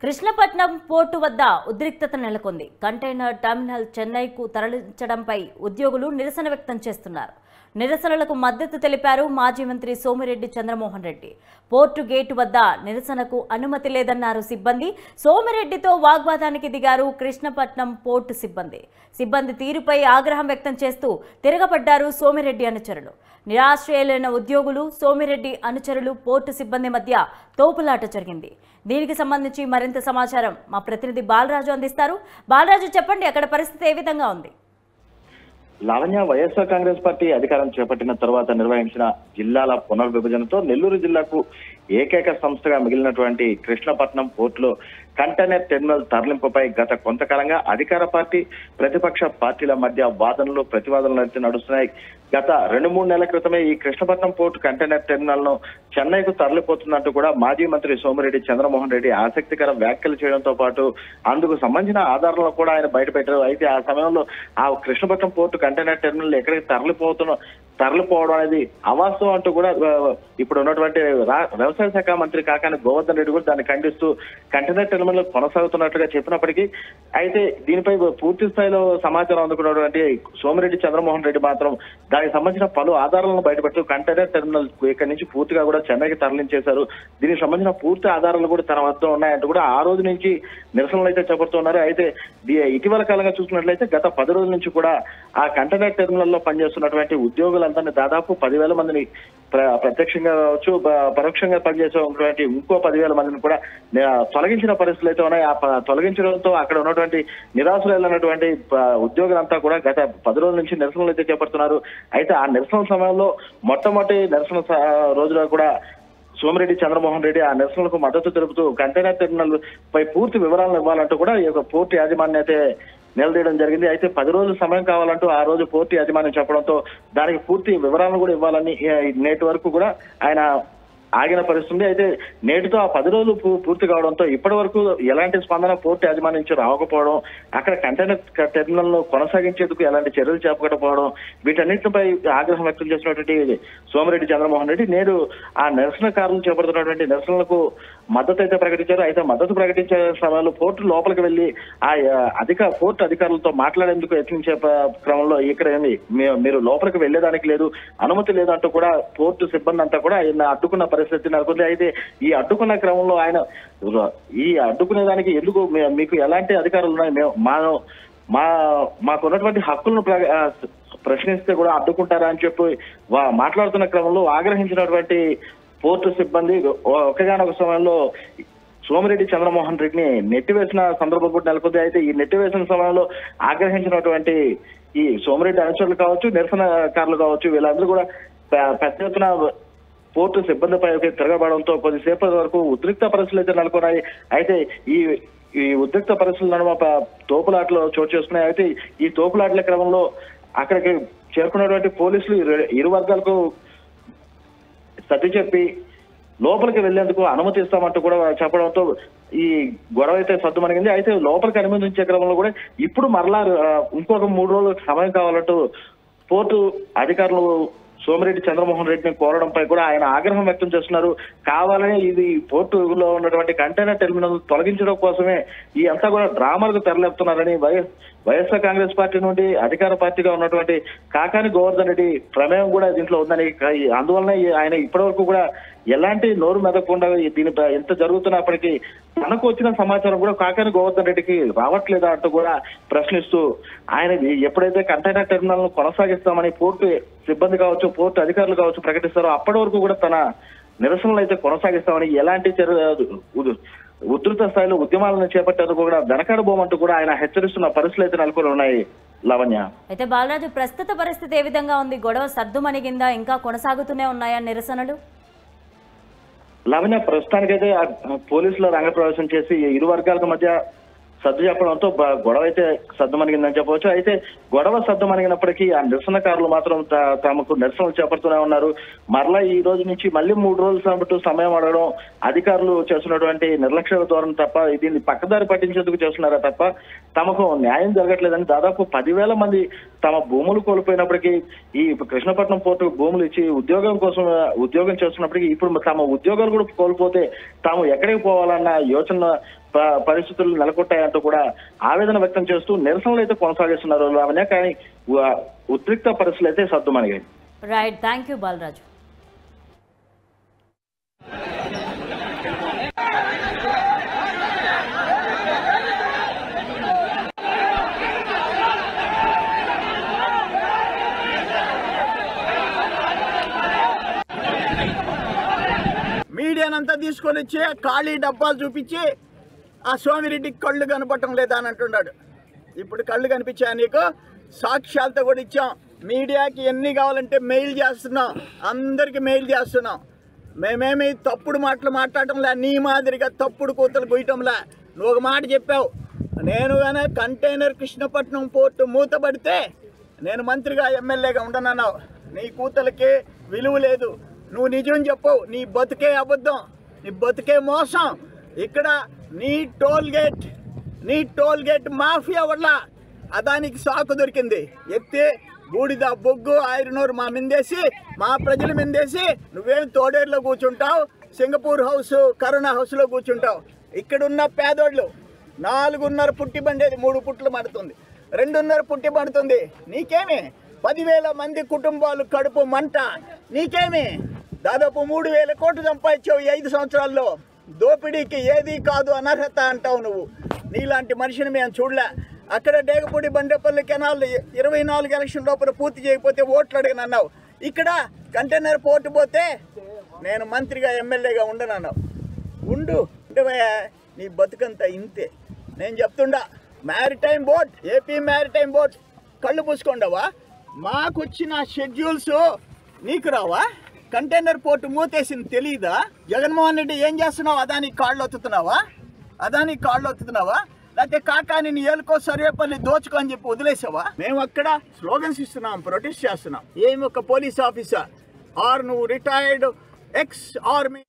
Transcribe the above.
Krishnapatnam port వద్ద ఉద్రిక్తత నెలకొంది. కంటైనర్ టర్మినల్ చెన్నైకు తరలించడంపై ఉద్యోగులు నిరసన వ్యక్తం చేస్తున్నారు. నిరసనలకు మద్దతు తెలిపారు మాజీ మంత్రి సోమిరెడ్డి చంద్రమోహన్ రెడ్డి. పోర్టు గేటు వద్ద నిరసనకు అనుమతి లేదన్నారు సిబ్బంది. సోమిరెడ్డితో వాగ్వాదానికి దిగారు కృష్ణపట్నం పోర్టు సిబ్బంది తీరుపై ఆగ్రహం వ్యక్తం చేస్తూ తిరగబడ్డారు సోమిరెడ్డి అనుచరులు. నిరాశ్రయులైన ఉద్యోగులు, సోమిరెడ్డి అనుచరులు, పోర్టు సిబ్బంది మధ్య తోపులాట జరిగింది. దీనికి సంబంధించి మరింత సమాచారం మా ప్రతినిధి బాలరాజు అందిస్తారు. బాలరాజు, చెప్పండి, అక్కడ పరిస్థితి ఏ విధంగా ఉంది? లావణ్య, వైఎస్ఆర్ కాంగ్రెస్ పార్టీ అధికారం చేపట్టిన తర్వాత నిర్వహించిన జిల్లాల పునర్విభజనతో నెల్లూరు జిల్లాకు ఏకైక సంస్థగా మిగిలినటువంటి కృష్ణపట్నం పోర్టులో కంటైనర్ టెర్మినల్ తరలింపుపై గత కొంతకాలంగా అధికార పార్టీ, ప్రతిపక్ష పార్టీల మధ్య వాదనలు, ప్రతివాదనలు అయితే నడుస్తున్నాయి. గత 2-3 నెలల క్రితమే ఈ కృష్ణపట్నం పోర్టు కంటైనర్ టెర్మినల్ ను చెన్నైకు తరలిపోతున్నట్టు కూడా మాజీ మంత్రి సోమిరెడ్డి చంద్రమోహన్ రెడ్డి ఆసక్తికర వ్యాఖ్యలు చేయడంతో పాటు అందుకు సంబంధించిన ఆధారాలను కూడా ఆయన బయటపెట్టారు. అయితే ఆ సమయంలో ఆ కృష్ణపట్నం పోర్టు కంటైనర్ టెర్మినల్ ఎక్కడికి తరలిపోవడం అనేది అవాస్తవం అంటూ కూడా ఇప్పుడు ఉన్నటువంటి వ్యవసాయ శాఖ మంత్రి కాకాని గోవర్ధన్ రెడ్డి కూడా దాన్ని ఖండిస్తూ కంటైనర్ టెర్మినల్ కొనసాగుతున్నట్లుగా చెప్పినప్పటికీ అయితే దీనిపై పూర్తి స్థాయిలో సమాచారం అందుకున్నటువంటి సోమిరెడ్డి చంద్రమోహన్ రెడ్డి మాత్రం దానికి సంబంధించిన పలు ఆధారాలను బయటపెడుతూ కంటైనర్ టెర్మినల్ ఇక్కడి నుంచి పూర్తిగా కూడా చెన్నైకి తరలించేశారు. దీనికి సంబంధించిన పూర్తి ఆధారాలు కూడా తన వద్ద ఉన్నాయంటూ కూడా ఆ రోజు నుంచి నిరసనలు అయితే చేపడుతున్నారు. అయితే ఇటీవల కాలంగా చూసుకున్నట్లయితే గత 10 రోజుల నుంచి కూడా ఆ కంటైనర్ టెర్మినల్ లో పనిచేస్తున్నటువంటి ఉద్యోగులందరినీ దాదాపు 10,000 మందిని ప్రత్యక్షంగా కావచ్చు, పరోక్షంగా పనిచేసేటువంటి ఇంకో 10,000 మందిని కూడా తొలగించిన పరిస్థితులు అయితే ఉన్నాయి. ఆ తొలగించడంతో అక్కడ ఉన్నటువంటి నిరాశ్రయులైనటువంటి ఉద్యోగులంతా కూడా గత 10 రోజుల నుంచి నిరసనలు అయితే చేపడుతున్నారు. అయితే ఆ నిరసన సమయంలో మొట్టమొదటి నిరసన రోజులో కూడా సోమిరెడ్డి చంద్రమోహన్ రెడ్డి ఆ నిరసనలకు మద్దతు తెలుపుతూ కంటైనర్ టెర్మినల్ పై పూర్తి వివరాలను ఇవ్వాలంటూ కూడా ఈ యొక్క పోర్టు యాజమాన్యం అయితే నిలదీయడం జరిగింది. అయితే 10 రోజుల సమయం కావాలంటూ ఆ రోజు పోర్టు యాజమాన్యం చెప్పడంతో దానికి పూర్తి వివరాలను కూడా ఇవ్వాలని నేటి వరకు కూడా ఆయన ఆగిన పరిస్థితుంది. అయితే నేటితో ఆ 10 రోజులు పూర్తి కావడంతో ఇప్పటి వరకు ఎలాంటి స్పందన పోర్టు యాజమాన్యం నుంచి రాకపోవడం, అక్కడ కంటైనర్ టెర్మినల్ ను కొనసాగించేందుకు ఎలాంటి చర్యలు చేపట్టకపోవడం, వీటన్నిటిపై ఆగ్రహం వ్యక్తం చేసినటువంటి సోమిరెడ్డి చంద్రమోహన్ రెడ్డి నేడు ఆ నిరసనకారులు చేపడుతున్నటువంటి నిరసనలకు మద్దతు అయితే ప్రకటించారు. అయితే మద్దతు ప్రకటించే సమయంలో పోర్టు లోపలికి వెళ్లి ఆ పోర్టు అధికారులతో మాట్లాడేందుకు యత్నించే క్రమంలో ఇక్కడ మీరు లోపలికి వెళ్లేదానికి లేదు, అనుమతి లేదు అంటూ కూడా పోర్టు సిబ్బంది అంతా కూడా ఆయన అడ్డుకున్న పరిస్థితి నెలకొంది. అయితే ఈ అడ్డుకున్న క్రమంలో ఆయన ఈ అడ్డుకునే దానికి ఎందుకు మీకు ఎలాంటి అధికారులు ఉన్నాయి, మాకు ఉన్నటువంటి హక్కులను ప్రశ్నిస్తే కూడా అడ్డుకుంటారా అని చెప్పి మాట్లాడుతున్న క్రమంలో ఆగ్రహించినటువంటి పోర్టు సిబ్బంది ఒకగానొక సమయంలో సోమిరెడ్డి చంద్రమోహన్ రెడ్డిని నెట్టివేసిన సందర్భం కూడా నెలకొంది. అయితే ఈ నెట్టివేసిన సమయంలో ఆగ్రహించినటువంటి ఈ సోమిరెడ్డి అనుచరులు కావచ్చు, నిరసనకారులు కావచ్చు, వీళ్ళందరూ కూడా పెద్ద ఎత్తున పోర్టు సిబ్బందిపై తిరగబడంతో కొద్దిసేపటి వరకు ఉద్రిక్త పరిస్థితులు అయితే నెలకొన్నాయి. అయితే ఈ ఉద్రిక్త పరిస్థితుల నడుమ తోపులాటలు చోటు చేసుకున్నాయి. అయితే ఈ తోపులాటల క్రమంలో అక్కడికి చేరుకున్నటువంటి పోలీసులు ఇరు వర్గాలకు సర్ది చెప్పి లోపలికి వెళ్లేందుకు అనుమతి ఇస్తామంటూ కూడా చెప్పడంతో ఈ గొడవ అయితే సద్దుమణిగింది. అయితే లోపలికి అనుమతించే క్రమంలో కూడా ఇప్పుడు మరలా ఇంకొక 3 రోజులు సమయం కావాలంటూ పోర్టు అధికారులు సోమిరెడ్డి చంద్రమోహన్ రెడ్డిని కోరడంపై కూడా ఆయన ఆగ్రహం వ్యక్తం చేస్తున్నారు. కావాలని ఇది పోర్టులో ఉన్నటువంటి కంటైనర్ టెర్మినల్ తొలగించడం కోసమే ఈ అంతా కూడా డ్రామాలకు తెరలేపుతున్నారని వైఎస్ఆర్ కాంగ్రెస్ పార్టీ నుండి అధికార పార్టీగా ఉన్నటువంటి కాకాని గోవర్ధన్ రెడ్డి ప్రమేయం కూడా దీంట్లో ఉందని, అందువలన ఆయన ఇప్పటి వరకు కూడా ఎలాంటి నోరు మెదకుండా దీనిపై ఎంత జరుగుతున్నప్పటికీ తనకు వచ్చిన సమాచారం కూడా కాకాని గోవర్ధన్ రెడ్డికి రావట్లేదా అంటూ కూడా ప్రశ్నిస్తూ ఆయన ఎప్పుడైతే కంటైనర్ టెర్మినల్ ను కొనసాగిస్తామని పోర్టు సిబ్బంది కావచ్చు, పోర్టు అధికారులు కావచ్చు ప్రకటిస్తారో అప్పటి వరకు కూడా తన నిరసనలు అయితే కొనసాగిస్తామని, ఎలాంటి ఉధృత స్థాయిలో ఉద్యమాలను చేపట్టేందుకు కూడా వెనకాడబోమంటూ కూడా ఆయన హెచ్చరిస్తున్న పరిస్థితులు అయితే నెలకొని ఉన్నాయి. లావణ్య, అయితే బాలరాజు, ప్రస్తుత పరిస్థితి ఏ విధంగా ఉంది? గొడవ సద్దుమణిగిందా? ఇంకా కొనసాగుతూనే ఉన్నాయా నిరసనలు? లావణ్య, ప్రస్తుతానికైతే పోలీసులు రంగప్రవేశం చేసి ఇరు వర్గాల మధ్య సర్దు చెప్పడంతో గొడవ అయితే సద్దుమణిగిందని చెప్పవచ్చు. అయితే గొడవ సద్దుమణిగినప్పటికీ ఆ నిరసనకారులు మాత్రం తమకు నిరసనలు చేపడుతూనే ఉన్నారు. మరలా ఈ రోజు నుంచి మళ్ళీ 3 రోజుల సమయం అడగడం, అధికారులు చేస్తున్నటువంటి నిర్లక్ష్య ధోరణి తప్ప దీన్ని పక్కదారి పట్టించేందుకు చేస్తున్నారా తప్ప తమకు న్యాయం జరగట్లేదని దాదాపు 10,000 మంది తమ భూములు కోల్పోయినప్పటికీ ఈ కృష్ణపట్నం పోర్టు భూములు ఇచ్చి ఉద్యోగం చేస్తున్నప్పటికీ ఇప్పుడు తమ ఉద్యోగాలు కూడా కోల్పోతే తాము ఎక్కడికి పోవాలన్న యోచన పరిస్థితులు నెలకొట్టాయంటూ కూడా ఆవేదన వ్యక్తం చేస్తూ నిరసనలు అయితే కొనసాగిస్తున్నారు లావణ్య. కానీ ఉద్రిక్త పరిస్థితులు అయితే సర్దుమణిగాయి. Right, thank you Balaraju. మీడియానంతా తీసుకొని వచ్చి ఖాళీ డబ్బాలు చూపించి ఆ సోమిరెడ్డికి కళ్ళు కనపడటం లేదా అని అంటున్నాడు. ఇప్పుడు కళ్ళు కనిపించాయి నీకు, సాక్ష్యాలతో కూడా ఇచ్చాం. మీడియాకి ఎన్ని కావాలంటే మెయిల్ చేస్తున్నాం, అందరికి మెయిల్ చేస్తున్నాం. మేమేమి తప్పుడు మాటలు మాట్లాడటంలే, నీ మాదిరిగా తప్పుడు కూతలు గుయ్యటంలే. నువ్వు ఒక మాట చెప్పావు, నేను కానీ కంటైనర్ కృష్ణపట్నం పోర్టు మూతపడితే నేను మంత్రిగా ఎమ్మెల్యేగా ఉండనన్నావు. నీ కూతలకి విలువ లేదు. నువ్వు నిజం చెప్పవు, నీ బతుకే అబద్ధం, నీ బతుకే మోసం. ఇక్కడ నీ టోల్ గేట్ మాఫియా వల్ల అదానికి సాకు దొరికింది. ఎత్తి బూడిద బొగ్గు ఐరనూరు మా మిందేసి, మా ప్రజల మిందేసి నువ్వేం తోడేరులో కూర్చుంటావు, సింగపూర్ హౌస్ కరోనా హౌస్లో కూర్చుంటావు. ఇక్కడున్న పేదోళ్ళు 4.5 పుట్టి బండేది 3 పుట్లు పడుతుంది, 2.5 పుట్టి పడుతుంది. నీకేమి 10,000 మంది కుటుంబాలు కడుపు మంట. నీకేమి దాదాపు 3,000 కోట్లు సంపాదించావు ఈ 5 సంవత్సరాల్లో. దోపిడీకి ఏది కాదు అనర్హత అంటావు నువ్వు. నీలాంటి మనిషిని మేము చూడలే. అక్కడ డేగపూడి బండేపల్లి కెనాల్ 24 ఎలక్షన్ లోపల పూర్తి చేయకపోతే ఓట్లు అడిగినన్నావు. ఇక్కడ కంటైనర్ పోర్టు పోతే నేను మంత్రిగా ఎమ్మెల్యేగా ఉండనన్నావు. ఉండు నీ బతుకంతా ఇంతే. నేను చెప్తుండా, maritime board, AP maritime board కళ్ళు పూసుకుండవా? మాకొచ్చిన షెడ్యూల్స్ నీకు రావా? కంటైనర్ పోర్టు మూతేసింది తెలీదా? జగన్మోహన్ రెడ్డి ఏం చేస్తున్నావు? అదానికి కాళ్ళు ఒత్తుతున్నావా? లేకపోతే కాకాని ఏలుకో సర్వేపల్లి దోచుకో అని చెప్పి వదిలేసావా? మేము అక్కడ స్లోగన్స్ ఇస్తున్నాం, ప్రొటెస్ట్ చేస్తున్నాం. ఏమి ఒక పోలీస్ ఆఫీసర్ ఆర్ నువ్వు రిటైర్డ్ ఎక్స్ ఆర్మీ